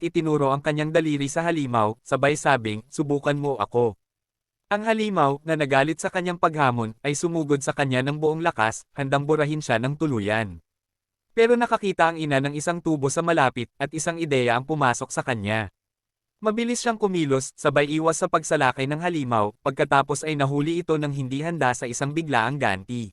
itinuro ang kanyang daliri sa halimaw, sabay sabing, subukan mo ako. Ang halimaw, na nagalit sa kanyang paghamon, ay sumugod sa kanya ng buong lakas, handang burahin siya ng tuluyan. Pero nakakita ang ina ng isang tubo sa malapit, at isang ideya ang pumasok sa kanya. Mabilis siyang kumilos, sabay iwas sa pagsalakay ng halimaw, pagkatapos ay nahuli ito ng hindi handa sa isang biglaang ganti.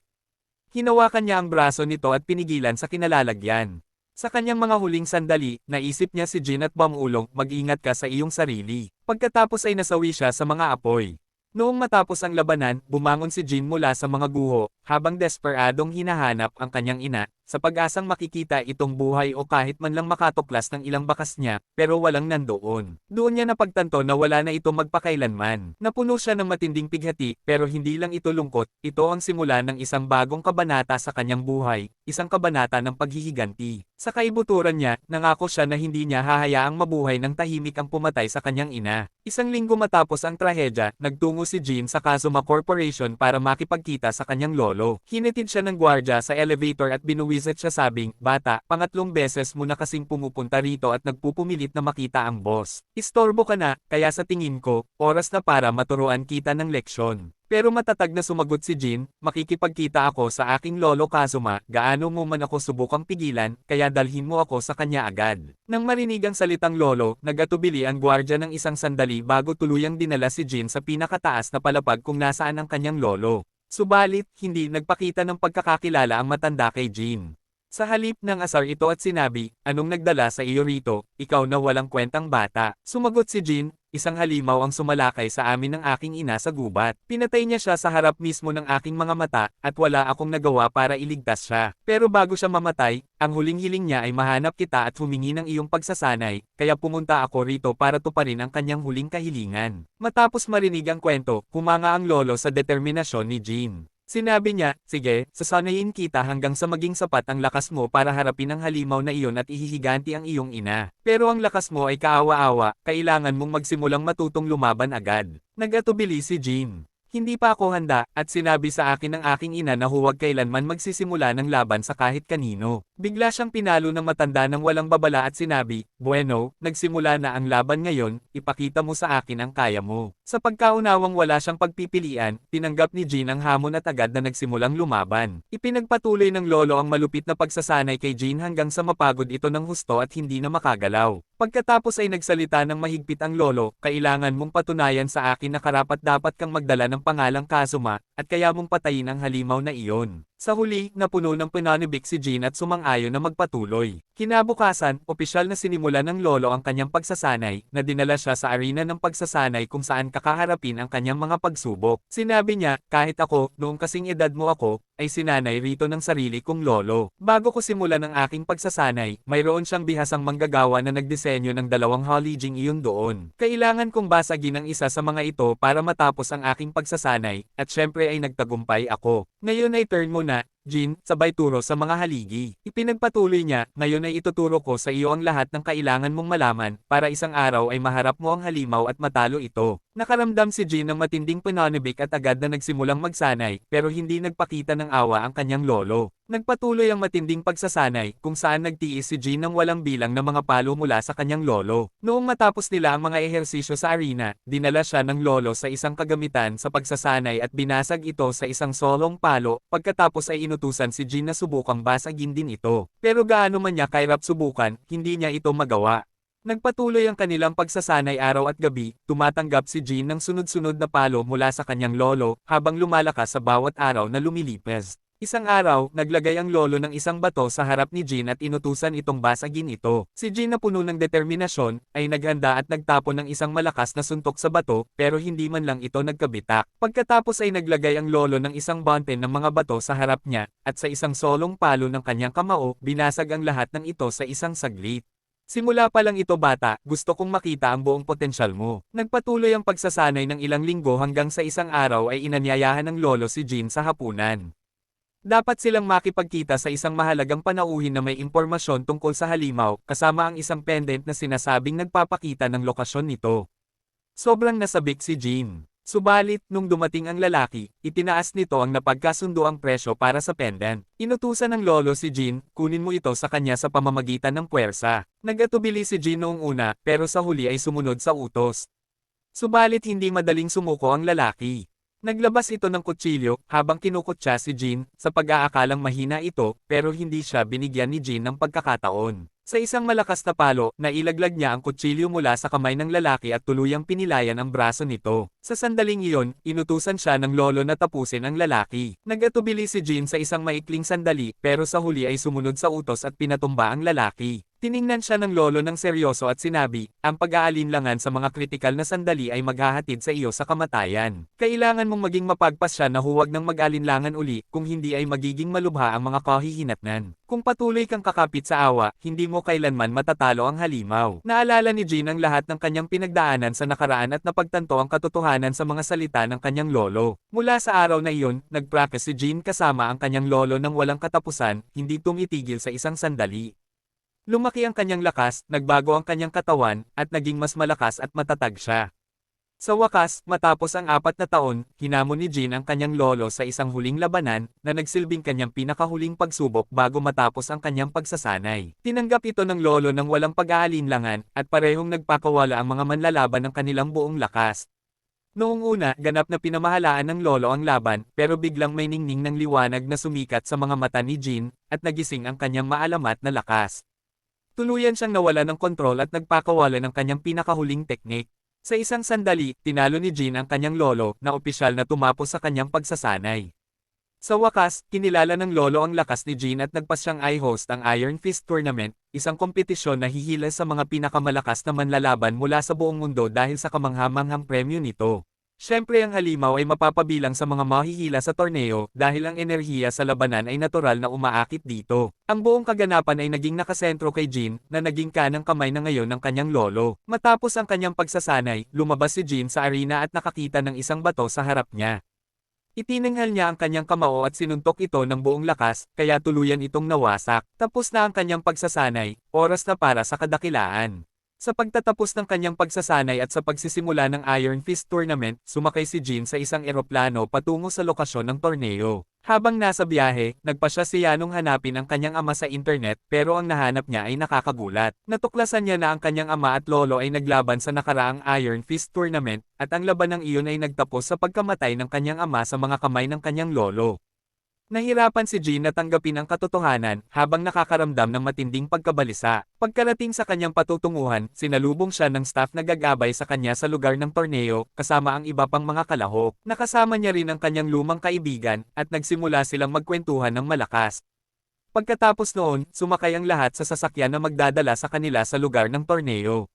Hinawakan niya ang braso nito at pinigilan sa kinalalagyan. Sa kanyang mga huling sandali, naisip niya si Jin at Bamulong, mag-ingat ka sa iyong sarili. Pagkatapos ay nasawi siya sa mga apoy. Noong matapos ang labanan, bumangon si Jin mula sa mga guho, habang desperadong hinahanap ang kanyang ina, sa pag-asang makikita itong buhay o kahit man lang makatuklas ng ilang bakas niya, pero walang nandoon. Doon niya napagtanto na wala na ito magpakailanman. Napuno siya ng matinding pighati, pero hindi lang ito lungkot, ito ang simula ng isang bagong kabanata sa kanyang buhay, isang kabanata ng paghihiganti. Sa kaibuturan niya, nangako siya na hindi niya hahayaang mabuhay ng tahimik ang pumatay sa kanyang ina. Isang linggo matapos ang trahedya, nagtungo si Jin sa Kazuma Corporation para makipagkita sa kanyang lolo. Hinatid siya ng gwardya sa elevator at binuwisit siya sabing, bata, pangatlong beses mo na kasing pumupunta rito at nagpupumilit na makita ang boss. Istorbo ka na, kaya sa tingin ko, oras na para maturuan kita ng leksyon. Pero matatag na sumagot si Jin, makikipagkita ako sa aking lolo Kazuma, gaano mo man ako subukang pigilan, kaya dalhin mo ako sa kanya agad. Nang marinig ang salitang lolo, nagatubili ang gwardya ng isang sandali bago tuluyang dinala si Jin sa pinakataas na palapag kung nasaan ang kanyang lolo. Subalit, hindi nagpakita ng pagkakakilala ang matanda kay Jin. Sa halip ng asar ito at sinabi, anong nagdala sa iyo rito, ikaw na walang kwentang bata. Sumagot si Jin, isang halimaw ang sumalakay sa amin ng aking ina sa gubat. Pinatay niya siya sa harap mismo ng aking mga mata, at wala akong nagawa para iligtas siya. Pero bago siya mamatay, ang huling hiling niya ay mahanap kita at humingi ng iyong pagsasanay, kaya pumunta ako rito para tuparin ang kanyang huling kahilingan. Matapos marinig ang kwento, humanga ang lolo sa determinasyon ni Jin. Sinabi niya, sige, sasanayin kita hanggang sa maging sapat ang lakas mo para harapin ang halimaw na iyon at ihihiganti ang iyong ina. Pero ang lakas mo ay kaawa-awa, kailangan mong magsimulang matutong lumaban agad. Nag-atubili si Jin. Hindi pa ako handa, at sinabi sa akin ng aking ina na huwag kailanman magsisimula ng laban sa kahit kanino. Bigla siyang pinalo ng matanda ng walang babala at sinabi, bueno, nagsimula na ang laban ngayon, ipakita mo sa akin ang kaya mo. Sa pagkaunawang wala siyang pagpipilian, tinanggap ni Jin ang hamon at agad na nagsimulang lumaban. Ipinagpatuloy ng lolo ang malupit na pagsasanay kay Jin hanggang sa mapagod ito ng husto at hindi na makagalaw. Pagkatapos ay nagsalita ng mahigpit ang lolo, kailangan mong patunayan sa akin na karapat-dapat kang magdala ng pangalang Kazuma, at kaya mong patayin ang halimaw na iyon. Sa huli, napuno ng pananibik si Jin at sumang-ayon na magpatuloy. Kinabukasan, opisyal na sinimula ng lolo ang kanyang pagsasanay, na dinala siya sa arena ng pagsasanay kung saan kakaharapin ang kanyang mga pagsubok. Sinabi niya, kahit ako, noong kasing edad mo ako, ay sinanay rito ng sarili kong lolo. Bago ko simulan ang aking pagsasanay, mayroon siyang bihasang manggagawa na nagdisenyo ng dalawang holijing iyon doon. Kailangan kong basagin ang isa sa mga ito para matapos ang aking pagsasanay, at syempre ay nagtagumpay ako. Ngayon ay turn mo na, Jin, sabay turo sa mga haligi. Ipinagpatuloy niya, ngayon ay ituturo ko sa iyo ang lahat ng kailangan mong malaman, para isang araw ay maharap mo ang halimaw at matalo ito. Nakaramdam si Jin ng matinding pananibik at agad na nagsimulang magsanay, pero hindi nagpakita ng awa ang kanyang lolo. Nagpatuloy ang matinding pagsasanay, kung saan nagtiis si Jin ng walang bilang na mga palo mula sa kanyang lolo. Noong matapos nila ang mga ehersisyo sa arena, dinala siya ng lolo sa isang kagamitan sa pagsasanay at binasag ito sa isang solong palo, pagkatapos ay inutusan si Jin na subukang basagin din ito. Pero gaano man niya kahirap subukan, hindi niya ito magawa. Nagpatuloy ang kanilang pagsasanay araw at gabi, tumatanggap si Jin ng sunod-sunod na palo mula sa kanyang lolo, habang lumalakas sa bawat araw na lumilipas. Isang araw, naglagay ang lolo ng isang bato sa harap ni Jin at inutusan itong basagin ito. Si Jin na puno ng determinasyon, ay naghanda at nagtapon ng isang malakas na suntok sa bato, pero hindi man lang ito nagkabitak. Pagkatapos ay naglagay ang lolo ng isang bunten ng mga bato sa harap niya, at sa isang solong palo ng kanyang kamao, binasag ang lahat ng ito sa isang saglit. Simula pa lang ito bata, gusto kong makita ang buong potensyal mo. Nagpatuloy ang pagsasanay ng ilang linggo hanggang sa isang araw ay inanyayahan ng lolo si Jin sa hapunan. Dapat silang makipagkita sa isang mahalagang panauhin na may impormasyon tungkol sa halimaw, kasama ang isang pendant na sinasabing nagpapakita ng lokasyon nito. Sobrang nasabik si Jin. Subalit, nung dumating ang lalaki, itinaas nito ang napagkasunduang presyo para sa pendant. Inutusan ng lolo si Jean, kunin mo ito sa kanya sa pamamagitan ng puwersa. Nag-atubili si Jean noong una, pero sa huli ay sumunod sa utos. Subalit hindi madaling sumuko ang lalaki. Naglabas ito ng kutsilyo, habang kinukutsa si Jean, sa pag-aakalang mahina ito, pero hindi siya binigyan ni Jean ng pagkakataon. Sa isang malakas na palo, nailaglag niya ang kutsilyo mula sa kamay ng lalaki at tuluyang pinilayan ang braso nito. Sa sandaling iyon, inutusan siya ng lolo na tapusin ang lalaki. Nag-atubili si Jean sa isang maikling sandali, pero sa huli ay sumunod sa utos at pinatumba ang lalaki. Tiningnan siya ng lolo ng seryoso at sinabi, ang pag-aalinlangan sa mga kritikal na sandali ay maghahatid sa iyo sa kamatayan. Kailangan mong maging mapagpasya na huwag nang mag-alinlangan uli, kung hindi ay magiging malubha ang mga kahihinatnan. Kung patuloy kang kakapit sa awa, hindi mo kailanman matatalo ang halimaw. Naalala ni Jean ang lahat ng kanyang pinagdaanan sa nakaraan at napagtanto ang katotohanan sa mga salita ng kanyang lolo. Mula sa araw na iyon, nag-practice si Jean kasama ang kanyang lolo ng walang katapusan, hindi tumitigil sa isang sandali. Lumaki ang kanyang lakas, nagbago ang kanyang katawan, at naging mas malakas at matatag siya. Sa wakas, matapos ang 4 na taon, hinamon ni Jean ang kanyang lolo sa isang huling labanan, na nagsilbing kanyang pinakahuling pagsubok bago matapos ang kanyang pagsasanay. Tinanggap ito ng lolo ng walang pag-aalinlangan, at parehong nagpakawala ang mga manlalaban ng kanilang buong lakas. Noong una, ganap na pinamahalaan ng lolo ang laban, pero biglang may ningning ng liwanag na sumikat sa mga mata ni Jean, at nagising ang kanyang maalamat na lakas. Tuluyan siyang nawala ng kontrol at nagpakawala ng kanyang pinakahuling teknik. Sa isang sandali, tinalo ni Jean ang kanyang lolo, na opisyal na tumapos sa kanyang pagsasanay. Sa wakas, kinilala ng lolo ang lakas ni Jean at nagpas siyang i-host ang Iron Fist Tournament, isang kompetisyon na hihila sa mga pinakamalakas na manlalaban mula sa buong mundo dahil sa kamanghamanghang premyo nito. Siyempre ang halimaw ay mapapabilang sa mga mahihila sa torneo dahil ang enerhiya sa labanan ay natural na umaakit dito. Ang buong kaganapan ay naging nakasentro kay Jean, na naging kanang kamay na ngayon ng kanyang lolo. Matapos ang kanyang pagsasanay, lumabas si Jean sa arena at nakakita ng isang bato sa harap niya. Itinanghal niya ang kanyang kamao at sinuntok ito ng buong lakas, kaya tuluyan itong nawasak. Tapos na ang kanyang pagsasanay, oras na para sa kadakilaan. Sa pagtatapos ng kanyang pagsasanay at sa pagsisimula ng Iron Fist Tournament, sumakay si Jean sa isang eroplano patungo sa lokasyon ng torneo. Habang nasa biyahe, nagpasya si Yanong hanapin ang kanyang ama sa internet, pero ang nahanap niya ay nakakagulat. Natuklasan niya na ang kanyang ama at lolo ay naglaban sa nakaraang Iron Fist Tournament, at ang labanang iyon ay nagtapos sa pagkamatay ng kanyang ama sa mga kamay ng kanyang lolo. Nahirapan si Jean na tanggapin ang katotohanan, habang nakakaramdam ng matinding pagkabalisa. Pagkarating sa kanyang patutunguhan, sinalubong siya ng staff na gagabay sa kanya sa lugar ng torneo, kasama ang iba pang mga kalahok. Nakasama niya rin ang kanyang lumang kaibigan, at nagsimula silang magkwentuhan ng malakas. Pagkatapos noon, sumakay ang lahat sa sasakyan na magdadala sa kanila sa lugar ng torneo.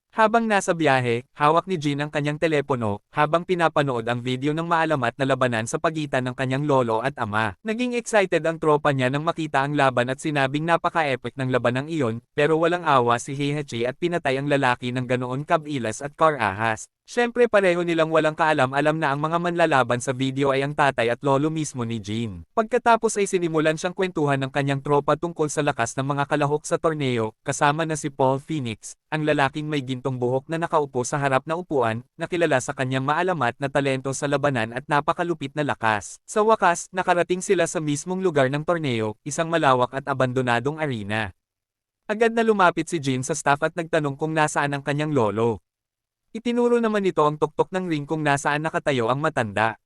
Habang nasa biyahe, hawak ni Jean ang kanyang telepono, habang pinapanood ang video ng maalamat na labanan sa pagitan ng kanyang lolo at ama. Naging excited ang tropa niya nang makita ang laban at sinabing napaka-epic ng labanang iyon, pero walang awa si Heihachi at pinatay ang lalaki ng ganoon kabilas at Karahas. Siyempre pareho nilang walang kaalam-alam na ang mga manlalaban sa video ay ang tatay at lolo mismo ni Jean. Pagkatapos ay sinimulan siyang kwentuhan ng kanyang tropa tungkol sa lakas ng mga kalahok sa torneo, kasama na si Paul Phoenix, ang lalaking may gintong buhok na nakaupo sa harap na upuan, na kilala sa kanyang maalamat na talento sa labanan at napakalupit na lakas. Sa wakas, nakarating sila sa mismong lugar ng torneo, isang malawak at abandonadong arena. Agad na lumapit si Jean sa staff at nagtanong kung nasaan ang kanyang lolo. Itinuro naman nito ang tuktok ng ring kung nasaan nakatayo ang matanda.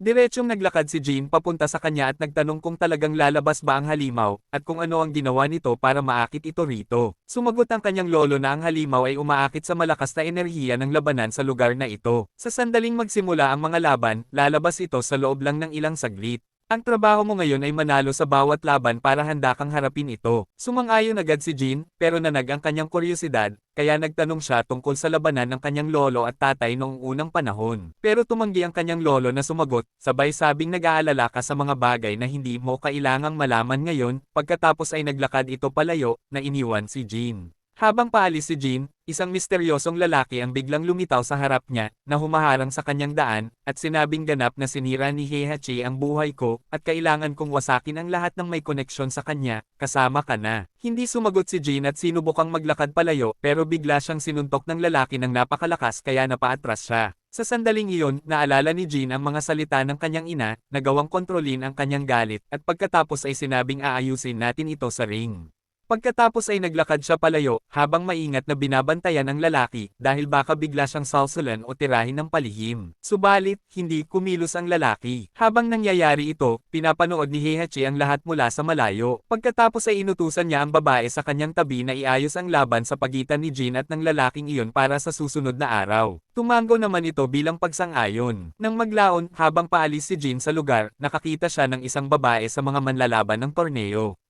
Diretsyong naglakad si Jean papunta sa kanya at nagtanong kung talagang lalabas ba ang halimaw, at kung ano ang ginawa nito para maakit ito rito. Sumagot ang kanyang lolo na ang halimaw ay umaakit sa malakas na enerhiya ng labanan sa lugar na ito. Sa sandaling magsimula ang mga laban, lalabas ito sa loob lang ng ilang saglit. Ang trabaho mo ngayon ay manalo sa bawat laban para handa kang harapin ito. Sumang-ayon agad si Jean, pero nanag ang kanyang kuryosidad, kaya nagtanong siya tungkol sa labanan ng kanyang lolo at tatay noong unang panahon. Pero tumanggi ang kanyang lolo na sumagot, sabay sabing nag-aalala ka sa mga bagay na hindi mo kailangang malaman ngayon. Pagkatapos ay naglakad ito palayo, na iniwan si Jean. Habang paalis si Jean, isang misteryosong lalaki ang biglang lumitaw sa harap niya, na humaharang sa kanyang daan, at sinabing ganap na sinira ni Heihachi ang buhay ko, at kailangan kong wasakin ang lahat ng may koneksyon sa kanya, kasama ka na. Hindi sumagot si Jean at sinubukang maglakad palayo, pero bigla siyang sinuntok ng lalaki ng napakalakas kaya napaatras siya. Sa sandaling iyon, naalala ni Jean ang mga salita ng kanyang ina, nagawang kontrolin ang kanyang galit, at pagkatapos ay sinabing aayusin natin ito sa ring. Pagkatapos ay naglakad siya palayo, habang maingat na binabantayan ang lalaki, dahil baka bigla siyang salsalan o tirahin ng palihim. Subalit, hindi kumilos ang lalaki. Habang nangyayari ito, pinapanood ni Heihachi ang lahat mula sa malayo. Pagkatapos ay inutusan niya ang babae sa kanyang tabi na iayos ang laban sa pagitan ni Jean at ng lalaking iyon para sa susunod na araw. Tumango naman ito bilang pagsang-ayon. Nang maglaon, habang paalis si Jean sa lugar, nakakita siya ng isang babae sa mga manlalaban ng torneo.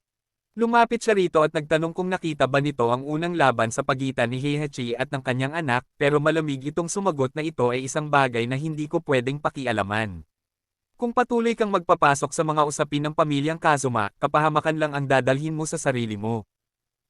Lumapit siya rito at nagtanong kung nakita ba nito ang unang laban sa pagitan ni Heihachi at ng kanyang anak, pero malamig itong sumagot na ito ay isang bagay na hindi ko pwedeng pakialaman. Kung patuloy kang magpapasok sa mga usapin ng pamilyang Kazuma, kapahamakan lang ang dadalhin mo sa sarili mo.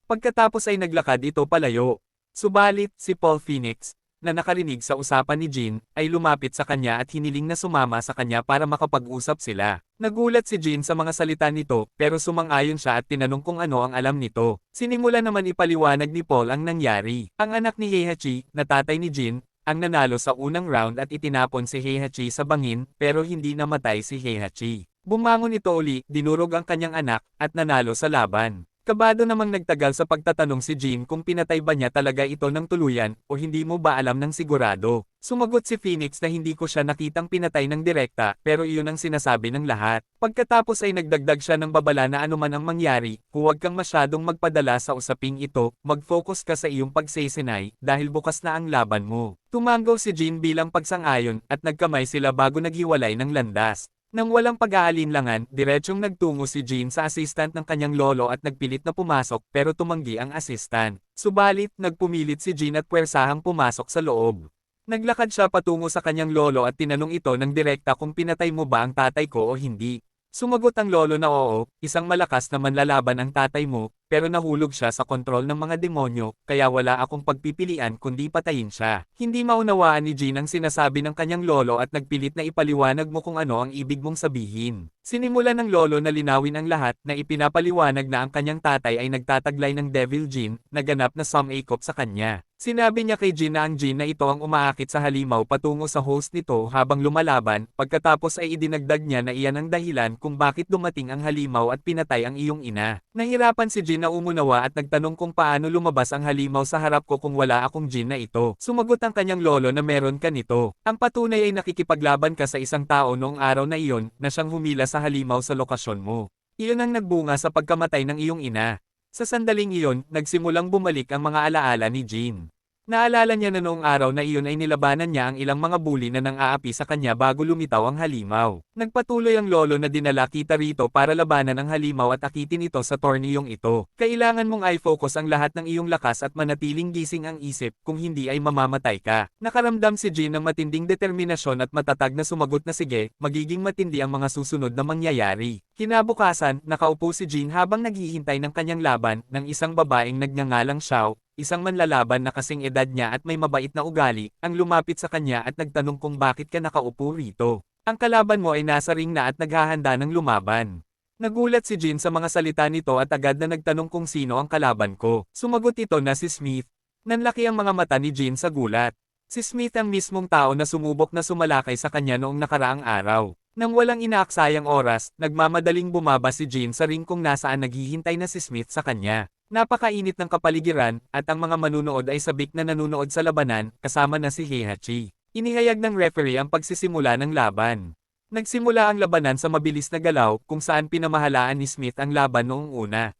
Pagkatapos ay naglakad ito palayo. Subalit, si Paul Phoenix, na nakarinig sa usapan ni Jean, ay lumapit sa kanya at hiniling na sumama sa kanya para makapag-usap sila. Nagulat si Jean sa mga salita nito, pero sumang-ayon siya at tinanong kung ano ang alam nito. Sinimula naman ipaliwanag ni Paul ang nangyari. Ang anak ni Heihachi, na tatay ni Jean, ang nanalo sa unang round at itinapon si Heihachi sa bangin, pero hindi namatay si Heihachi. Bumangon ito uli, dinurog ang kanyang anak, at nanalo sa laban. Kabado namang nagtagal sa pagtatanong si Jean kung pinatay ba niya talaga ito ng tuluyan, o hindi mo ba alam ng sigurado. Sumagot si Phoenix na hindi ko siya nakitang pinatay ng direkta, pero iyon ang sinasabi ng lahat. Pagkatapos ay nagdagdag siya ng babala na anuman ang mangyari, huwag kang masyadong magpadala sa usaping ito, mag-focus ka sa iyong pagsesenay, dahil bukas na ang laban mo. Tumango si Jean bilang pagsang-ayon, at nagkamay sila bago naghiwalay ng landas. Nang walang pag-aalinlangan, diretsyong nagtungo si Jean sa assistant ng kanyang lolo at nagpilit na pumasok pero tumanggi ang assistant. Subalit, nagpumilit si Jean at puwersahang pumasok sa loob. Naglakad siya patungo sa kanyang lolo at tinanong ito ng direkta kung pinatay mo ba ang tatay ko o hindi. Sumagot ang lolo na oo, isang malakas na manlalaban ang tatay mo, pero nahulog siya sa kontrol ng mga demonyo, kaya wala akong pagpipilian kundi patayin siya. Hindi maunawaan ni Jean ang sinasabi ng kanyang lolo at nagpilit na ipaliwanag mo kung ano ang ibig mong sabihin. Sinimula ng lolo na linawin ang lahat na ipinapaliwanag na ang kanyang tatay ay nagtataglay ng Devil Jin, na ganap na sumakop sa kanya. Sinabi niya kay Jean na ang Jin na ito ang umaakit sa halimaw patungo sa host nito habang lumalaban, pagkatapos ay idinagdag niya na iyan ang dahilan kung bakit dumating ang halimaw at pinatay ang iyong ina. Nahirapan si Jean na umunawa at nagtanong kung paano lumabas ang halimaw sa harap ko kung wala akong Jin na ito. Sumagot ang kanyang lolo na meron ka nito. Ang patunay ay nakikipaglaban ka sa isang tao noong araw na iyon, na siyang humila sa halimaw sa lokasyon mo. Iyon ang nagbunga sa pagkamatay ng iyong ina. Sa sandaling iyon, nagsimulang bumalik ang mga alaala ni Jean. Naalala niya na noong araw na iyon ay nilabanan niya ang ilang mga bully na nang-aapi sa kanya bago lumitaw ang halimaw. Nagpatuloy ang lolo na dinala kita rito para labanan ang halimaw at akitin ito sa torniyong ito. Kailangan mong i-focus ang lahat ng iyong lakas at manatiling gising ang isip, kung hindi ay mamamatay ka. Nakaramdam si Jean ng matinding determinasyon at matatag na sumagot na sige, magiging matindi ang mga susunod na mangyayari. Kinabukasan, nakaupo si Jean habang naghihintay ng kanyang laban, ng isang babaeng nagngangalang Xiao, isang manlalaban na kasing edad niya at may mabait na ugali, ang lumapit sa kanya at nagtanong kung bakit ka nakaupo rito. Ang kalaban mo ay nasa ring na at naghahanda ng lumaban. Nagulat si Jean sa mga salita nito at agad na nagtanong kung sino ang kalaban ko. Sumagot ito na si Smith. Nanlaki ang mga mata ni Jean sa gulat. Si Smith ang mismong tao na sumubok na sumalakay sa kanya noong nakaraang araw. Nang walang inaaksayang oras, nagmamadaling bumaba si Jean sa ring kung nasaan naghihintay na si Smith sa kanya. Napakainit ng kapaligiran, at ang mga manunood ay sabik na nanunood sa labanan, kasama na si Heihachi. Inihayag ng referee ang pagsisimula ng laban. Nagsimula ang labanan sa mabilis na galaw, kung saan pinamahalaan ni Smith ang laban noong una.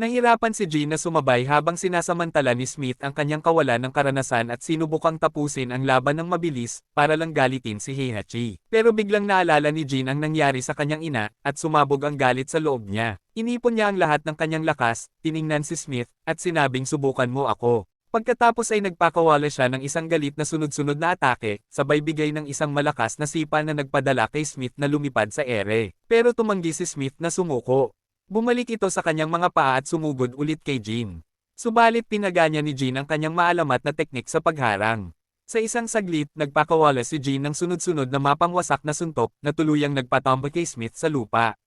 Nahirapan si Jean na sumabay habang sinasamantala ni Smith ang kanyang kawalan ng karanasan at sinubukang tapusin ang laban ng mabilis, para lang galitin si Heihachi. Pero biglang naalala ni Jean ang nangyari sa kanyang ina, at sumabog ang galit sa loob niya. Inipon niya ang lahat ng kanyang lakas, tiningnan si Smith, at sinabing subukan mo ako. Pagkatapos ay nagpakawala siya ng isang galit na sunod-sunod na atake, sabay bigay ng isang malakas na sipa na nagpadala kay Smith na lumipad sa ere. Pero tumanggi si Smith na sumuko. Bumalik ito sa kanyang mga paa at sumugod ulit kay Jean. Subalit pinaganya ni Jean ang kanyang maalamat na teknik sa pagharang. Sa isang saglit, nagpakawala si Jean ng sunod-sunod na mapangwasak na suntok, na tuluyang nagpatambo kay Smith sa lupa.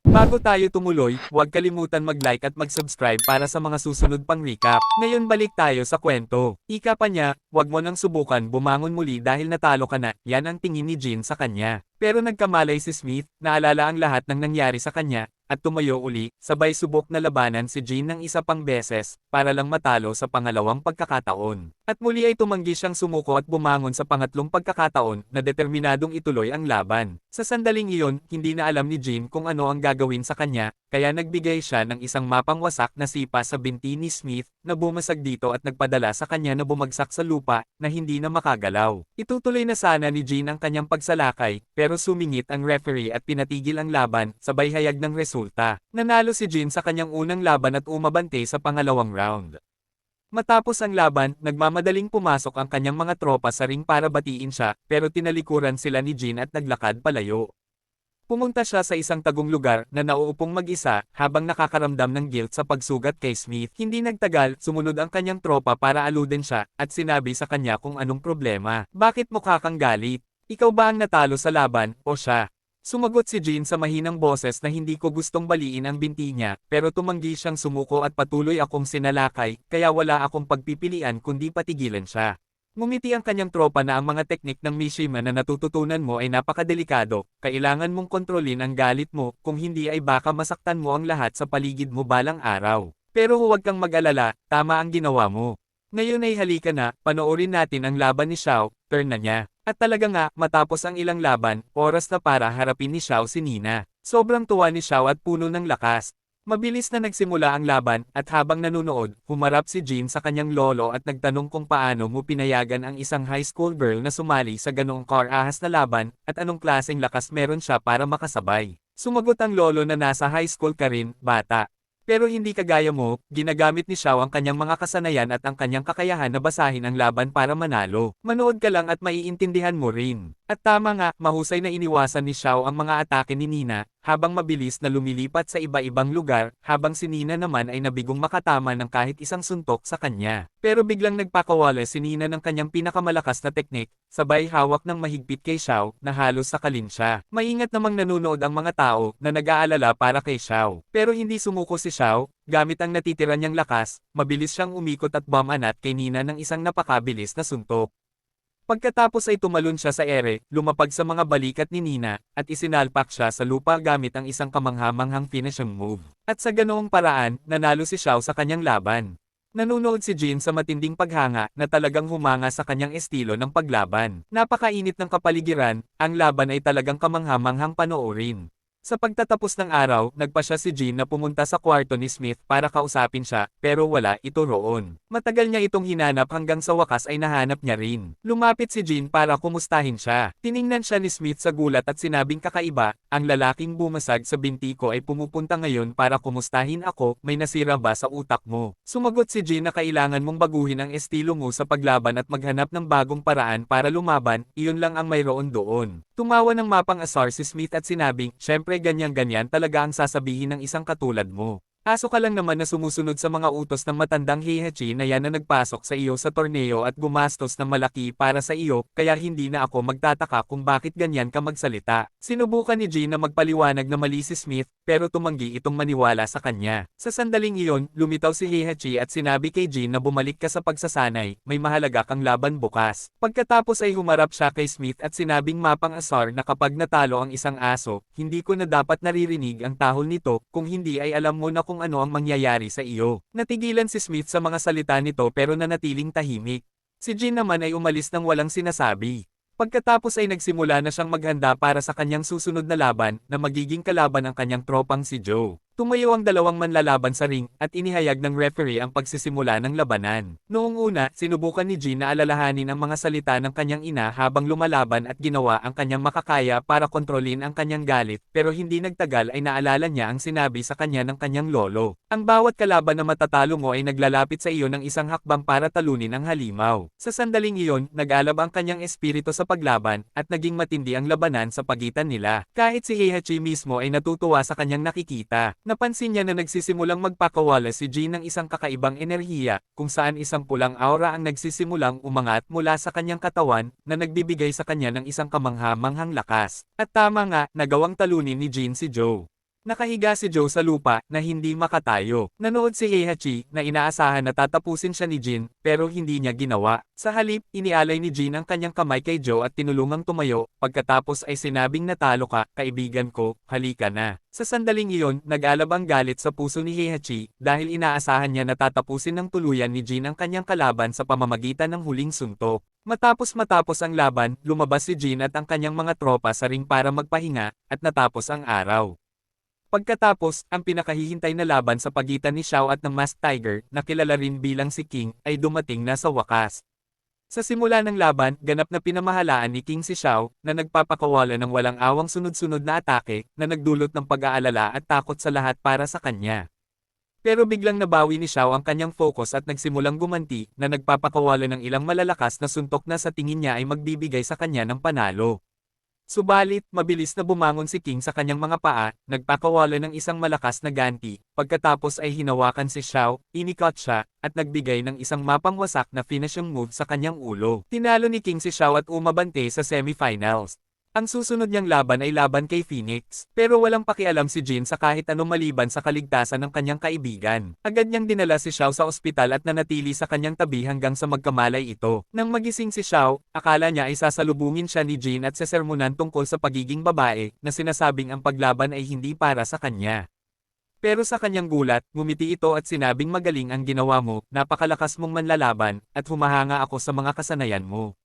Bago tayo tumuloy, huwag kalimutan mag-like at mag-subscribe para sa mga susunod pang recap. Ngayon balik tayo sa kwento. Ika pa niya, huwag mo nang subukan bumangon muli dahil natalo ka na, yan ang tingin ni Jin sa kanya. Pero nagkamalay si Smith, naalala ang lahat ng nangyari sa kanya, at tumayo uli, sabay subok na labanan si Jin ng isa pang beses, para lang matalo sa pangalawang pagkakataon. At muli ay tumanggi siyang sumuko at bumangon sa pangatlong pagkakataon, na determinadong ituloy ang laban. Sa sandaling iyon, hindi na alam ni Jin kung ano ang gagawin sa kanya, kaya nagbigay siya ng isang mapang wasak na sipa sa binti ni Smith, na bumasag dito at nagpadala sa kanya na bumagsak sa lupa, na hindi na makagalaw. Itutuloy na sana ni Jin ang kanyang pagsalakay, pero sumingit ang referee at pinatigil ang laban, sabay hayag ng resulta. Nanalo si Jin sa kanyang unang laban at umabante sa pangalawang round. Matapos ang laban, nagmamadaling pumasok ang kanyang mga tropa sa ring para batiin siya, pero tinalikuran sila ni Jin at naglakad palayo. Pumunta siya sa isang tagong lugar na nauupong mag-isa habang nakakaramdam ng guilt sa pagsugat kay Smith. Hindi nagtagal, sumunod ang kanyang tropa para aludin siya at sinabi sa kanya kung anong problema. Bakit mukha kang galit? Ikaw ba ang natalo sa laban, o siya? Sumagot si Jin sa mahinang boses na hindi ko gustong baliin ang binti niya, pero tumanggi siyang sumuko at patuloy akong sinalakay, kaya wala akong pagpipilian kundi patigilan siya. Ngumiti ang kanyang tropa na ang mga teknik ng Mishima na natututunan mo ay napakadelikado, kailangan mong kontrolin ang galit mo, kung hindi ay baka masaktan mo ang lahat sa paligid mo balang araw. Pero huwag kang mag-alala, tama ang ginawa mo. Ngayon ay halika na, panoorin natin ang laban ni Xiao, turn na niya. At talaga nga, matapos ang ilang laban, oras na para harapin ni Xiao si Nina. Sobrang tuwa ni Xiao at puno ng lakas. Mabilis na nagsimula ang laban, at habang nanunood, humarap si Jin sa kanyang lolo at nagtanong kung paano mo pinayagan ang isang high school girl na sumali sa ganoong karahas na laban, at anong klaseng lakas meron siya para makasabay. Sumagot ang lolo na nasa high school ka rin, bata. Pero hindi kagaya mo, ginagamit ni Xiao ang kanyang mga kasanayan at ang kanyang kakayahan na basahin ang laban para manalo. Manood ka lang at maiintindihan mo rin. At tama nga, mahusay na iniwasan ni Xiao ang mga atake ni Nina, habang mabilis na lumilipat sa iba-ibang lugar, habang si Nina naman ay nabigong makatama ng kahit isang suntok sa kanya. Pero biglang nagpakawala si Nina ng kanyang pinakamalakas na teknik, sabay hawak ng mahigpit kay Xiao, na halos sakalin siya. Maingat namang nanunood ang mga tao, na nag-aalala para kay Xiao. Pero hindi sumuko si Xiao, gamit ang natitira niyang lakas, mabilis siyang umikot at bumanat kay Nina ng isang napakabilis na suntok. Pagkatapos ay tumalon siya sa ere, lumapag sa mga balikat ni Nina, at isinalpak siya sa lupa gamit ang isang kamanghamanghang finishing move. At sa ganoong paraan, nanalo si Xiao sa kanyang laban. Nanunood si Jin sa matinding paghanga na talagang humanga sa kanyang estilo ng paglaban. Napakainit ng kapaligiran, ang laban ay talagang kamanghamanghang panoorin. Sa pagtatapos ng araw, nagpa siya si Jin na pumunta sa kwarto ni Smith para kausapin siya, pero wala ito roon. Matagal niya itong hinanap hanggang sa wakas ay nahanap niya rin. Lumapit si Jin para kumustahin siya. Tiningnan siya ni Smith sa gulat at sinabing kakaiba, ang lalaking bumasag sa binti ko ay pumupunta ngayon para kumustahin ako, may nasira ba sa utak mo? Sumagot si Jin na kailangan mong baguhin ang estilo mo sa paglaban at maghanap ng bagong paraan para lumaban, iyon lang ang mayroon doon. Tumawa ng mapang asar si Smith at sinabing, syempre ganyan-ganyan talaga ang sasabihin ng isang katulad mo. Aso ka lang naman na sumusunod sa mga utos ng matandang Heihachi na yan na nagpasok sa iyo sa torneo at gumastos ng malaki para sa iyo, kaya hindi na ako magtataka kung bakit ganyan ka magsalita. Sinubukan ni Jin na magpaliwanag na mali si Smith, pero tumanggi itong maniwala sa kanya. Sa sandaling iyon, lumitaw si Heihachi at sinabi kay Jin na bumalik ka sa pagsasanay, may mahalaga kang laban bukas. Pagkatapos ay humarap siya kay Smith at sinabing mapang asar na kapag natalo ang isang aso, hindi ko na dapat naririnig ang tahol nito, kung hindi ay alam mo na kung ano ang mangyayari sa iyo. Natigilan si Smith sa mga salita nito pero nanatiling tahimik. Si Jin naman ay umalis nang walang sinasabi. Pagkatapos ay nagsimula na siyang maghanda para sa kanyang susunod na laban, na magiging kalaban ng kanyang tropang si Joe. Tumayo ang dalawang manlalaban sa ring, at inihayag ng referee ang pagsisimula ng labanan. Noong una, sinubukan ni Jin na alalahanin ang mga salita ng kanyang ina habang lumalaban at ginawa ang kanyang makakaya para kontrolin ang kanyang galit, pero hindi nagtagal ay naalala niya ang sinabi sa kanya ng kanyang lolo. Ang bawat kalaban na matatalo mo ay naglalapit sa iyo ng isang hakbang para talunin ang halimaw. Sa sandaling iyon, nag-alab ang kanyang espiritu sa paglaban, at naging matindi ang labanan sa pagitan nila. Kahit si Heihachi mismo ay natutuwa sa kanyang nakikita. Napansin niya na nagsisimulang magpakawala si Jin ng isang kakaibang enerhiya, kung saan isang pulang aura ang nagsisimulang umangat mula sa kanyang katawan, na nagbibigay sa kanya ng isang kamangha-manghang lakas. At tama nga, nagawang talunin ni Jin si Joe. Nakahiga si Joe sa lupa na hindi makatayo. Nanood si Heihachi na inaasahan na tatapusin siya ni Jin, pero hindi niya ginawa. Sa halip, inialay ni Jin ang kanyang kamay kay Joe at tinulungang tumayo, pagkatapos ay sinabing natalo ka, kaibigan ko, halika na. Sa sandaling iyon, nag-alab ang galit sa puso ni Heihachi, dahil inaasahan niya na tatapusin ng tuluyan ni Jin ang kanyang kalaban sa pamamagitan ng huling suntok. Matapos ang laban, lumabas si Jin at ang kanyang mga tropa sa ring para magpahinga, at natapos ang araw. Pagkatapos, ang pinakahihintay na laban sa pagitan ni Xiao at ng Masked Tiger, na kilala rin bilang si King, ay dumating na sa wakas. Sa simula ng laban, ganap na pinamahalaan ni King si Xiao, na nagpapakawala ng walang awang sunod-sunod na atake, na nagdulot ng pag-aalala at takot sa lahat para sa kanya. Pero biglang nabawi ni Xiao ang kanyang focus at nagsimulang gumanti, na nagpapakawala ng ilang malalakas na suntok na sa tingin niya ay magbibigay sa kanya ng panalo. Subalit, mabilis na bumangon si King sa kanyang mga paa, nagpakawala ng isang malakas na ganti, pagkatapos ay hinawakan si Xiao, inikot siya, at nagbigay ng isang mapangwasak na finishing move sa kanyang ulo. Tinalo ni King si Xiao at umabante sa semifinals. Ang susunod niyang laban ay laban kay Phoenix, pero walang pakialam si Jin sa kahit anong maliban sa kaligtasan ng kanyang kaibigan. Agad niyang dinala si Xiao sa ospital at nanatili sa kanyang tabi hanggang sa magkamalay ito. Nang magising si Xiao, akala niya ay sasalubungin siya ni Jin at sesermonan tungkol sa pagiging babae, na sinasabing ang paglaban ay hindi para sa kanya. Pero sa kanyang gulat, ngumiti ito at sinabing magaling ang ginawa mo, napakalakas mong manlalaban, at humahanga ako sa mga kasanayan mo.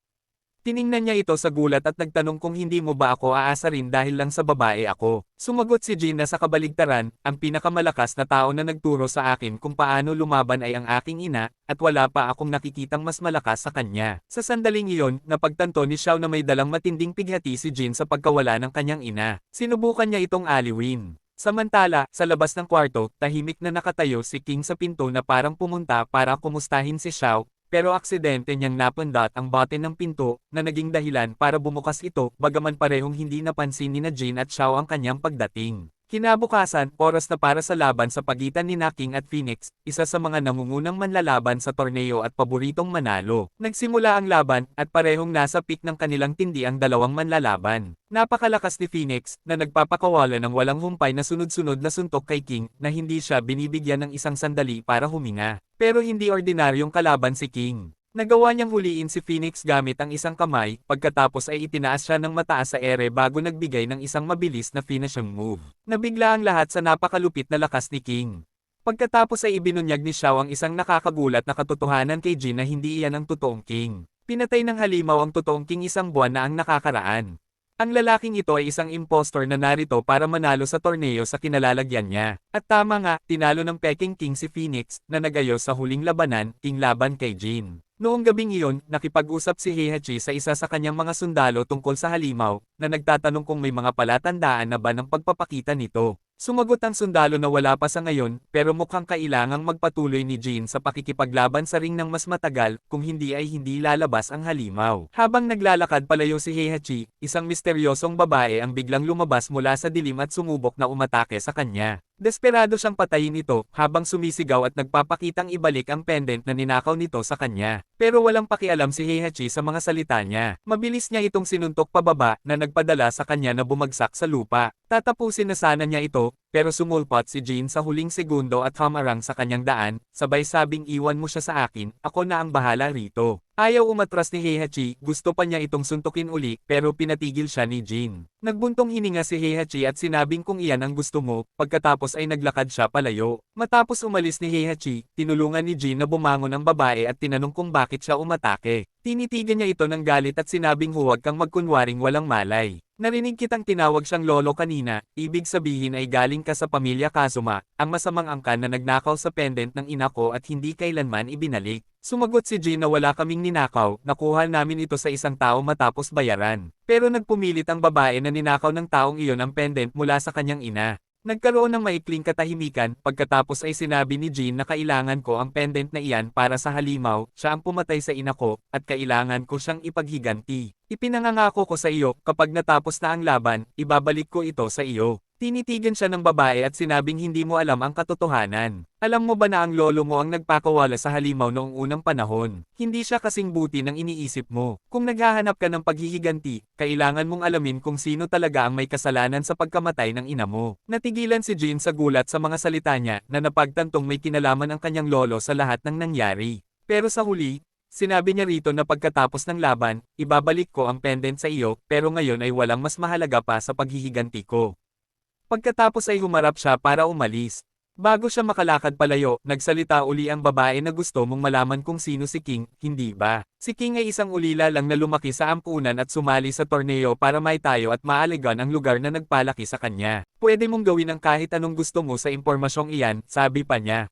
Tiningnan niya ito sa gulat at nagtanong kung hindi mo ba ako aasarin dahil lang sa babae ako. Sumagot si Jin na sa kabaligtaran, ang pinakamalakas na tao na nagturo sa akin kung paano lumaban ay ang aking ina, at wala pa akong nakikitang mas malakas sa kanya. Sa sandaling iyon, napagtanto ni Xiao na may dalang matinding pighati si Jin sa pagkawala ng kanyang ina. Sinubukan niya itong aliwin. Samantala, sa labas ng kwarto, tahimik na nakatayo si King sa pinto na parang pumunta para kumustahin si Xiao, pero aksidente niyang napindot ang button ng pinto, na naging dahilan para bumukas ito, bagaman parehong hindi napansin ni Jin at Xiao ang kanyang pagdating. Kinabukasan, oras na para sa laban sa pagitan ni King at Phoenix, isa sa mga nangungunang manlalaban sa torneo at paboritong manalo. Nagsimula ang laban, at parehong nasa peak ng kanilang tindi ang dalawang manlalaban. Napakalakas ni Phoenix, na nagpapakawala ng walang humpay na sunod-sunod na suntok kay King, na hindi siya binibigyan ng isang sandali para huminga. Pero hindi ordinaryong kalaban si King. Nagawa niyang huliin si Phoenix gamit ang isang kamay, pagkatapos ay itinaas siya ng mataas sa ere bago nagbigay ng isang mabilis na finishing move. Nabigla ang lahat sa napakalupit na lakas ni King. Pagkatapos ay ibinunyag ni Xiao ang isang nakakagulat na katotohanan kay Jin na hindi iyan ang totoong King. Pinatay ng halimaw ang totoong King isang buwan na ang nakakaraan. Ang lalaking ito ay isang impostor na narito para manalo sa torneo sa kinalalagyan niya. At tama nga, tinalo ng Peking King si Phoenix, na nagayos sa huling labanan, King laban kay Jin. Noong gabing iyon, nakipag-usap si Heihachi sa isa sa kanyang mga sundalo tungkol sa halimaw, na nagtatanong kung may mga palatandaan na ba ng pagpapakita nito. Sumagot ang sundalo na wala pa sa ngayon, pero mukhang kailangang magpatuloy ni Jin sa pakikipaglaban sa ring ng mas matagal, kung hindi ay hindi lalabas ang halimaw. Habang naglalakad palayo si Heihachi, isang misteryosong babae ang biglang lumabas mula sa dilim at sumubok na umatake sa kanya. Desperado siyang patayin ito, habang sumisigaw at nagpapakitang ibalik ang pendant na ninakaw nito sa kanya. Pero walang pakialam si Heihachi sa mga salita niya. Mabilis niya itong sinuntok pababa, na nagpadala sa kanya na bumagsak sa lupa. Tatapusin na sana niya ito, pero sumulpot si Jin sa huling segundo at hamarang sa kanyang daan, sabay sabing iwan mo siya sa akin, ako na ang bahala rito. Ayaw umatras ni Heihachi, gusto pa niya itong suntukin uli, pero pinatigil siya ni Jin. Nagbuntong hininga si Heihachi at sinabing kung iyan ang gusto mo, pagkatapos ay naglakad siya palayo. Matapos umalis ni Heihachi, tinulungan ni Jin na bumangon ang babae at tinanong kung bakit siya umatake. Tinitigan niya ito ng galit at sinabing huwag kang magkunwaring walang malay. Narinig kitang tinawag siyang lolo kanina, ibig sabihin ay galing ka sa pamilya Kazuma, ang masamang angkan na nagnakaw sa pendant ng ina ko at hindi kailanman ibinalik. Sumagot si Jin na wala kaming ninakaw, nakuha namin ito sa isang tao matapos bayaran. Pero nagpumilit ang babae na ninakaw ng taong iyon ang pendant mula sa kanyang ina. Nagkaroon ng maikling katahimikan, pagkatapos ay sinabi ni Jin na kailangan ko ang pendant na iyan para sa halimaw, siya ang pumatay sa ina ko, at kailangan ko siyang ipaghiganti. Ipinangangako ko sa iyo, kapag natapos na ang laban, ibabalik ko ito sa iyo. Tinitigan siya ng babae at sinabing hindi mo alam ang katotohanan. Alam mo ba na ang lolo mo ang nagpakawala sa halimaw noong unang panahon? Hindi siya kasing buti ng iniisip mo. Kung naghahanap ka ng paghihiganti, kailangan mong alamin kung sino talaga ang may kasalanan sa pagkamatay ng ina mo. Natigilan si Jean sa gulat sa mga salita niya na napagtantong may kinalaman ang kanyang lolo sa lahat ng nangyari. Pero sa huli, sinabi niya rito na pagkatapos ng laban, ibabalik ko ang pendant sa iyo, pero ngayon ay walang mas mahalaga pa sa paghihiganti ko. Pagkatapos ay humarap siya para umalis. Bago siya makalakad palayo, nagsalita uli ang babae na gusto mong malaman kung sino si King, hindi ba? Si King ay isang ulila lang na lumaki sa ampunan at sumali sa torneo para maitayo at maaligan ang lugar na nagpalaki sa kanya. Pwede mong gawin ang kahit anong gusto mo sa impormasyong iyan, sabi pa niya.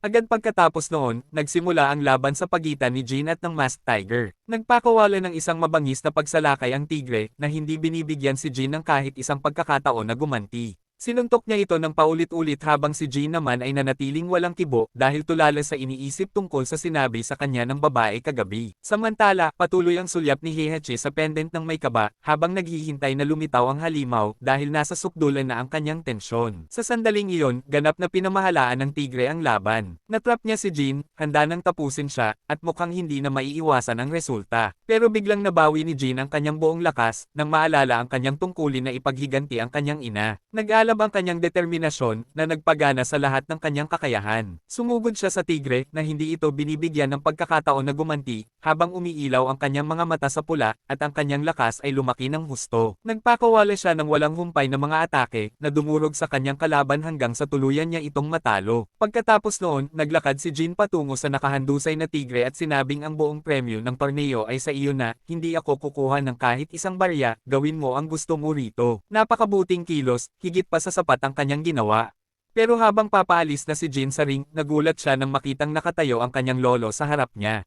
Agad pagkatapos noon, nagsimula ang laban sa pagitan ni Jean at ng Masked Tiger. Nagpakawala ng isang mabangis na pagsalakay ang tigre na hindi binibigyan si Jean ng kahit isang pagkakataon na gumanti. Sinuntok niya ito ng paulit-ulit habang si Jean naman ay nanatiling walang kibo dahil tulala sa iniisip tungkol sa sinabi sa kanya ng babae kagabi. Samantala, patuloy ang sulyap ni Heihachi sa pendant ng may kaba habang naghihintay na lumitaw ang halimaw dahil nasa sukdulan na ang kanyang tensyon. Sa sandaling iyon, ganap na pinamahalaan ng tigre ang laban. Natrap niya si Jean, handa nang tapusin siya, at mukhang hindi na maiiwasan ang resulta. Pero biglang nabawi ni Jean ang kanyang buong lakas nang maalala ang kanyang tungkulin na ipaghiganti ang kanyang ina. Nag-alab ang kanyang determinasyon na nagpagana sa lahat ng kanyang kakayahan. Sumugod siya sa tigre na hindi ito binibigyan ng pagkakataon na gumanti habang umiilaw ang kanyang mga mata sa pula at ang kanyang lakas ay lumaki ng husto. Nagpakawala siya ng walang humpay na mga atake na dumurog sa kanyang kalaban hanggang sa tuluyan niya itong matalo. Pagkatapos noon, naglakad si Jean patungo sa nakahandusay na tigre at sinabing ang buong premyo ng torneo ay sa iyo na, hindi ako kukuha ng kahit isang barya, gawin mo ang gusto mo rito. Napakabuting kilos, higit pa sa sapat ang kanyang ginawa. Pero habang papaalis na si Jean sa ring, nagulat siya nang makitang nakatayo ang kanyang lolo sa harap niya.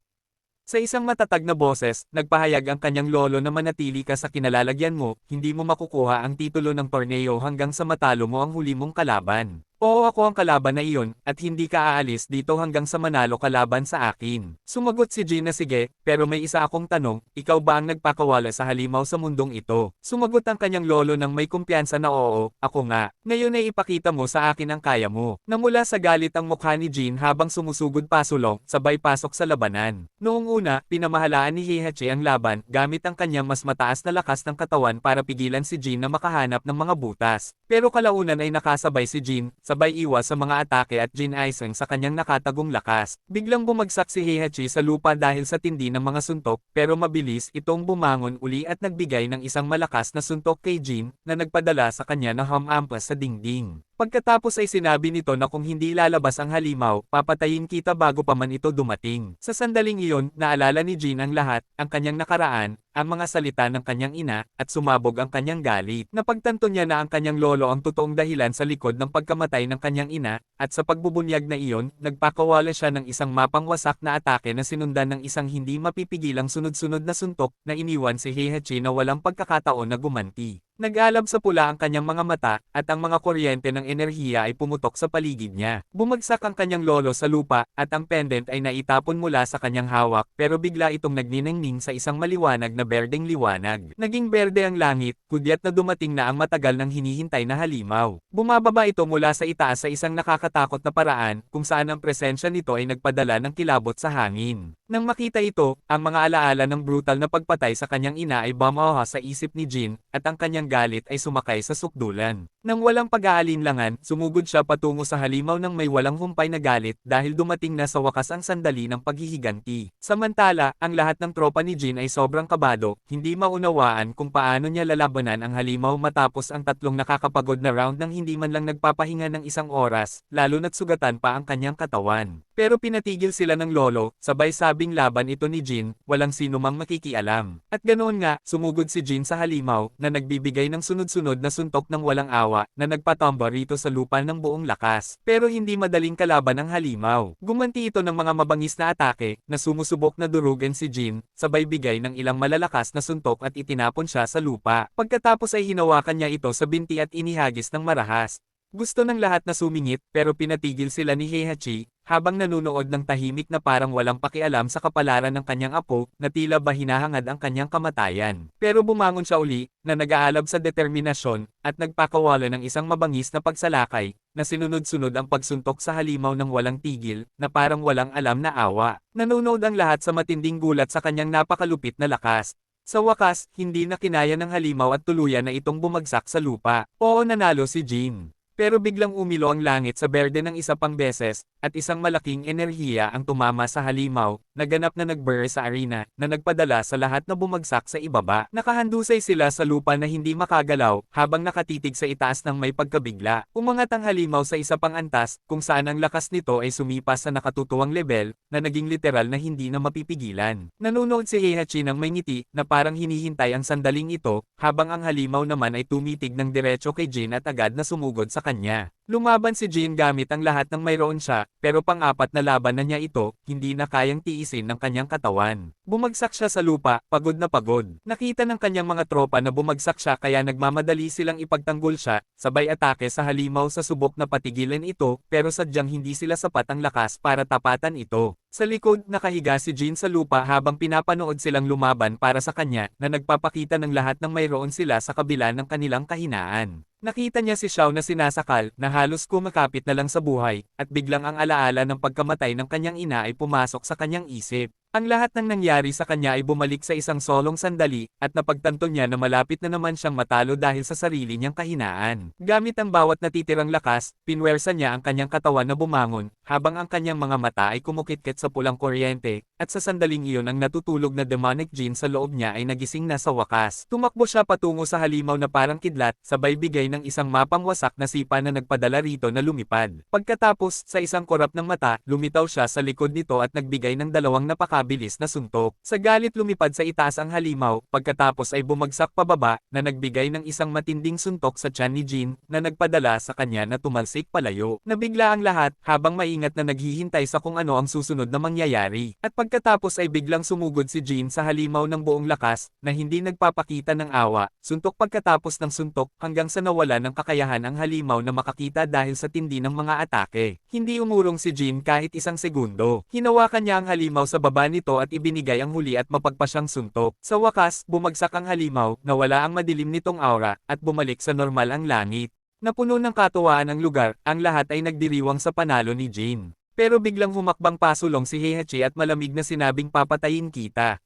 Sa isang matatag na boses, nagpahayag ang kanyang lolo na manatili ka sa kinalalagyan mo, hindi mo makukuha ang titulo ng torneo hanggang sa matalo mo ang huli mong kalaban. Oo, ako ang kalaban na iyon, at hindi ka aalis dito hanggang sa manalo kalaban sa akin. Sumagot si Jean na sige, pero may isa akong tanong, ikaw ba ang nagpakawala sa halimaw sa mundong ito? Sumagot ang kanyang lolo ng may kumpiyansa na oo, ako nga. Ngayon ay ipakita mo sa akin ang kaya mo. Namula sa galit ang mukha ni Jean habang sumusugod pasulong, sabay pasok sa labanan. Noong una, pinamahalaan ni Heihachi ang laban, gamit ang kanyang mas mataas na lakas ng katawan para pigilan si Jean na makahanap ng mga butas. Pero kalaunan ay nakasabay si Jean, sabay iwas sa mga atake at Jin-Aiseng sa kanyang nakatagong lakas. Biglang bumagsak si Heihachi sa lupa dahil sa tindi ng mga suntok, pero mabilis itong bumangon uli at nagbigay ng isang malakas na suntok kay Jin, na nagpadala sa kanya na hamampas sa dingding. Pagkatapos ay sinabi nito na kung hindi lalabas ang halimaw, papatayin kita bago pa man ito dumating. Sa sandaling iyon, naalala ni Jean ang lahat, ang kanyang nakaraan, ang mga salita ng kanyang ina, at sumabog ang kanyang galit. Napagtanto niya na ang kanyang lolo ang totoong dahilan sa likod ng pagkamatay ng kanyang ina, at sa pagbubunyag na iyon, nagpakawala siya ng isang mapangwasak na atake na sinundan ng isang hindi mapipigilang sunod-sunod na suntok na iniwan si Heihachi na walang pagkakataon na gumanti. Nag-alab sa pula ang kanyang mga mata, at ang mga kuryente ng enerhiya ay pumutok sa paligid niya. Bumagsak ang kanyang lolo sa lupa, at ang pendant ay naitapon mula sa kanyang hawak, pero bigla itong nagniningning sa isang maliwanag na berdeng liwanag. Naging berde ang langit, kudyat na dumating na ang matagal nang hinihintay na halimaw. Bumababa ito mula sa itaas sa isang nakakatakot na paraan, kung saan ang presensya nito ay nagpadala ng kilabot sa hangin. Nang makita ito, ang mga alaala ng brutal na pagpatay sa kanyang ina ay bumaha sa isip ni Jean, at ang kanyang galit ay sumakay sa sukdulan. Nang walang pag-aalinlangan, sumugod siya patungo sa halimaw ng may walang humpay na galit dahil dumating na sa wakas ang sandali ng paghihiganti. Samantala, ang lahat ng tropa ni Jean ay sobrang kabado, hindi maunawaan kung paano niya lalabanan ang halimaw matapos ang tatlong nakakapagod na round nang hindi man lang nagpapahinga ng isang oras, lalo na't sugatan pa ang kanyang katawan. Pero pinatigil sila ng lolo, sabay sabing laban ito ni Jean, walang sino mang makikialam. At ganoon nga, sumugod si Jean sa halimaw, na nagbibigay ng sunod-sunod na suntok ng walang awa, na nagpatomba rito sa lupa ng buong lakas. Pero hindi madaling kalaban ang halimaw. Gumanti ito ng mga mabangis na atake, na sumusubok na durugan si Jean, sabay bigay ng ilang malalakas na suntok at itinapon siya sa lupa. Pagkatapos ay hinawakan niya ito sa binti at inihagis ng marahas. Gusto ng lahat na sumingit pero pinatigil sila ni Heihachi, habang nanunood ng tahimik na parang walang pakialam sa kapalaran ng kanyang apo na tila ba hinahangad ang kanyang kamatayan. Pero bumangon siya uli, na nag-aalab sa determinasyon, at nagpakawala ng isang mabangis na pagsalakay, na sinunod-sunod ang pagsuntok sa halimaw ng walang tigil, na parang walang alam na awa. Nanonood ang lahat sa matinding gulat sa kanyang napakalupit na lakas. Sa wakas, hindi na kinaya ng halimaw at tuluyan na itong bumagsak sa lupa. Oo, nanalo si Jin. Pero biglang umilo ang langit sa berde ng isa pang beses, at isang malaking enerhiya ang tumama sa halimaw, na ganap na nag-burst sa arena, na nagpadala sa lahat na bumagsak sa ibaba. Nakahandusay sila sa lupa na hindi makagalaw, habang nakatitig sa itaas ng may pagkabigla. Umangat ang halimaw sa isa pang antas, kung saan ang lakas nito ay sumipas sa nakatutuwang level, na naging literal na hindi na mapipigilan. Nanunood si Heihachi ng may ngiti, na parang hinihintay ang sandaling ito, habang ang halimaw naman ay tumitig ng diretso kay Jin at agad na sumugod sa kanya. Lumaban si Jin gamit ang lahat ng mayroon siya, pero pang-apat na laban na niya ito, hindi na kayang tiisin ng kanyang katawan. Bumagsak siya sa lupa, pagod na pagod. Nakita ng kanyang mga tropa na bumagsak siya kaya nagmamadali silang ipagtanggol siya, sabay atake sa halimaw sa subok na patigilan ito, pero sadyang hindi sila sapat ang lakas para tapatan ito. Sa likod, nakahiga si Jin sa lupa habang pinapanood silang lumaban para sa kanya, na nagpapakita ng lahat ng mayroon sila sa kabila ng kanilang kahinaan. Nakita niya si Xiao na sinasakal, na halos kumakapit na lang sa buhay, at biglang ang alaala ng pagkamatay ng kanyang ina ay pumasok sa kanyang isip. Ang lahat ng nangyari sa kanya ay bumalik sa isang solong sandali, at napagtanto niya na malapit na naman siyang matalo dahil sa sarili niyang kahinaan. Gamit ang bawat natitirang lakas, pinwersa niya ang kanyang katawan na bumangon, habang ang kanyang mga mata ay kumukit-kit sa pulang kuryente, at sa sandaling iyon ang natutulog na demonic gene sa loob niya ay nagising na sa wakas. Tumakbo siya patungo sa halimaw na parang kidlat, sabay bigay ng isang mapang wasak na sipa na nagpadala rito na lumipad. Pagkatapos, sa isang korap ng mata, lumitaw siya sa likod nito at nagbigay ng dalawang napakabilis na suntok. Sa galit lumipad sa itaas ang halimaw, pagkatapos ay bumagsak pababa, na nagbigay ng isang matinding suntok sa tiyan ni Jin, na nagpadala sa kanya na tumalsik palayo. Nabigla ang lahat, habang maingat na naghihintay sa kung ano ang susunod na mangyayari. At pagkatapos ay biglang sumugod si Jin sa halimaw ng buong lakas, na hindi nagpapakita ng awa, suntok pagkatapos ng suntok, hanggang sa nawala ng kakayahan ang halimaw na makakita dahil sa tindi ng mga atake. Hindi umurong si Jin kahit isang segundo. Hinawakan niya ang halimaw sa baba nito at ibinigay ang huli at mapagpasyang suntok. Sa wakas, bumagsak ang halimaw, nawala ang madilim nitong aura, at bumalik sa normal ang langit. Napuno ng katuwaan ang lugar, ang lahat ay nagdiriwang sa panalo ni Jin. Pero biglang humakbang pasulong si Heihachi at malamig na sinabing papatayin kita.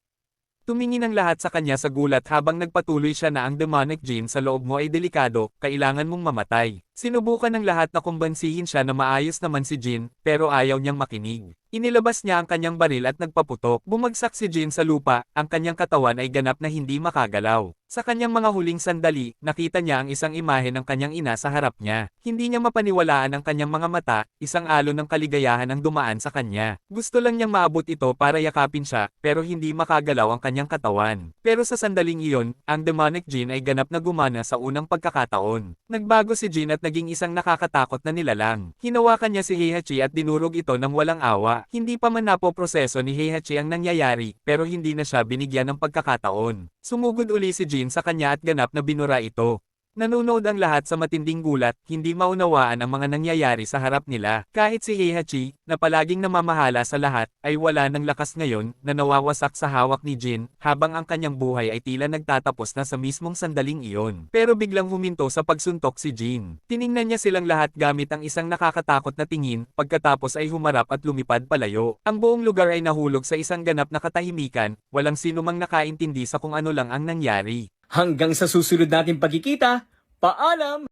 Tumingin ang lahat sa kanya sa gulat habang nagpatuloy siya na ang demonic gene sa loob mo ay delikado, kailangan mong mamatay. Sinubukan ng lahat na kumbansihin siya na maayos naman si Jin, pero ayaw niyang makinig. Inilabas niya ang kanyang baril at nagpaputok. Bumagsak si Jin sa lupa, ang kanyang katawan ay ganap na hindi makagalaw. Sa kanyang mga huling sandali, nakita niya ang isang imahe ng kanyang ina sa harap niya. Hindi niya mapaniwalaan ang kanyang mga mata, isang alon ng kaligayahan ang dumaan sa kanya. Gusto lang niyang maabot ito para yakapin siya, pero hindi makagalaw ang kanyang katawan. Pero sa sandaling iyon, ang demonic gene ay ganap na gumana sa unang pagkakataon. Nagbago si Jin at naging isang nakakatakot na nilalang. Hinawakan niya si Heihachi at dinurog ito ng walang awa. Hindi pa man napoproseso ni Heihachi ang nangyayari, pero hindi na siya binigyan ng pagkakataon. Sumugod uli si Jin sa kanya at ganap na binura ito. Nanunood ang lahat sa matinding gulat, hindi maunawaan ang mga nangyayari sa harap nila. Kahit si Heihachi, na palaging namamahala sa lahat, ay wala ng lakas ngayon, na nawawasak sa hawak ni Jin, habang ang kanyang buhay ay tila nagtatapos na sa mismong sandaling iyon. Pero biglang huminto sa pagsuntok si Jin. Tiningnan niya silang lahat gamit ang isang nakakatakot na tingin, pagkatapos ay humarap at lumipad palayo. Ang buong lugar ay nahulog sa isang ganap na katahimikan, walang sinumang nakaintindi sa kung ano lang ang nangyari. Hanggang sa susunod nating pagkikita, paalam!